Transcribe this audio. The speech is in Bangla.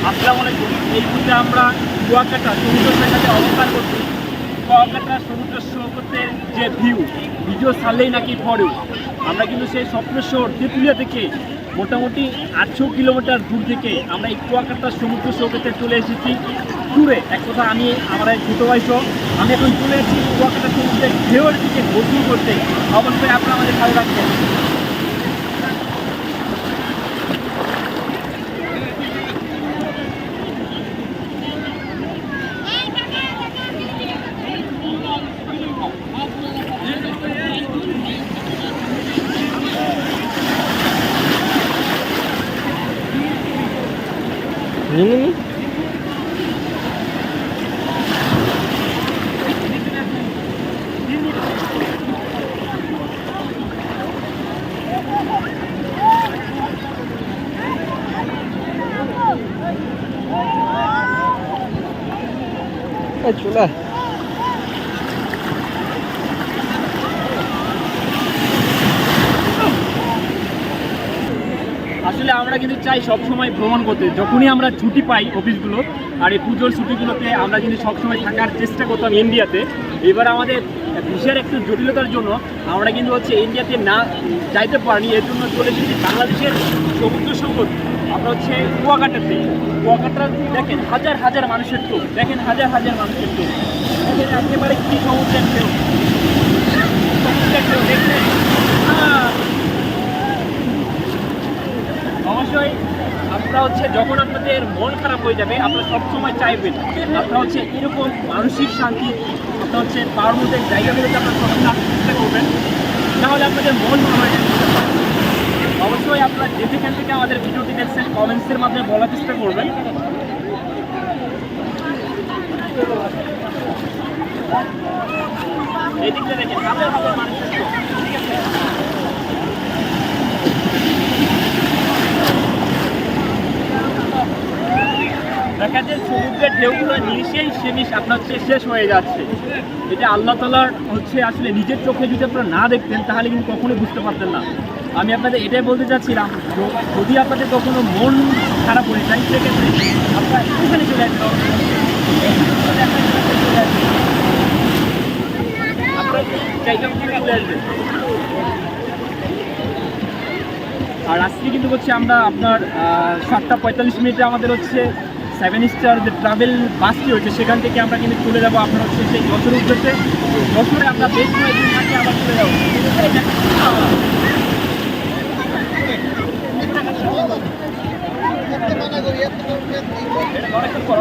আসসালামু আলাইকুম। এই মুহূর্তে আমরা কুয়াকাটা সমুদ্র সৈকতে অবস্থান করছি। কুয়াকাটা সমুদ্র সৈকতের যে ভিডিও ছাড়লেই নাকি পরেও আমরা কিন্তু সেই স্বপ্ন শহর তেঁতুলিয়া থেকে মোটামুটি 800 কিলোমিটার দূর থেকে আমরা এই কুয়াকাটা সমুদ্র সৈকতে চলে এসেছি ট্যুরে। এক কথা আমি আমার এক ছোটো ভাই সহ আমি এখন চলে এসেছি কুয়াকাটা সমুদ্রের ঢেউয়ের দিকে গোসল করতে। অবশ্যই আপনারা আমাদের ভালো রাখবেন। চলে আসলে আমরা কিন্তু চাই সবসময় ভ্রমণ করতে, যখনই আমরা ছুটি পাই অফিসগুলো আর এই পুজোর ছুটিগুলোতে আমরা কিন্তু সবসময় থাকার চেষ্টা করতাম ইন্ডিয়াতে। এবার আমাদের ভিসার একটু জটিলতার জন্য আমরা কিন্তু ইন্ডিয়াতে না যাইতে পারিনি, এর জন্য চলে এসেছি বাংলাদেশের সমুদ্র সৈকত। আমরা কুয়াকাটাতে। কুয়াকাটা দেখেন হাজার হাজার মানুষের টোপ, দেখেন হাজার হাজার মানুষের টোপ, দেখেন একেবারে কি সমুদ্রের ঢেউ, সমুদ্রের ঢেউ দেখলেন। অবশ্যই আপনারা যখন আপনাদের মন খারাপ হয়ে যাবে আপনারা সবসময় চাইবেন আপনারা এরকম মানসিক শান্তি আপনার পাওয়ার মধ্যে জায়গাগুলোতে আপনারা সবসময় আসতে চেষ্টা করবেন, তাহলে আপনাদের মন ভালো হয়ে যেতে পারে। অবশ্যই আপনারা যেখান থেকে আমাদের ভিডিওটি দেখছেন কমেন্টসের মাধ্যমে বলার চেষ্টা করবেন। এই দিকটা দেখেন হাজার হাজার মানুষের, ঠিক আছে। দেখা যায় সমুদ্রের ঢেউগুলো নিমিশেই আপনার শেষ হয়ে যাচ্ছে। এটা আল্লাহ তাআলার আসলে নিজের চোখে যদি আপনারা না দেখতেন তাহলে কিন্তু কখনোই বুঝতে পারতেন না। আমি আপনাদের এটাই বলতে চাচ্ছিলাম, যদি আপনাদের কখনো মন খারাপ হয়ে যায় সেক্ষেত্রে আপনারা এখানে চলে আসবেন, আপনারা জায়গা চলে আসবেন। আর আজকে কিন্তু আমরা আপনার 7:45 মিনিটে আমাদের 7 স্টার যে ট্রাভেল বাসটি সেখান থেকে আমরা কিন্তু চলে যাবো আপনার সেই যশোর উদ্দেশ্যে। যশোরে আমরা বেশ কয়েকদিন থাকে আবার চলে যাবো। অনেকক্ষণ পর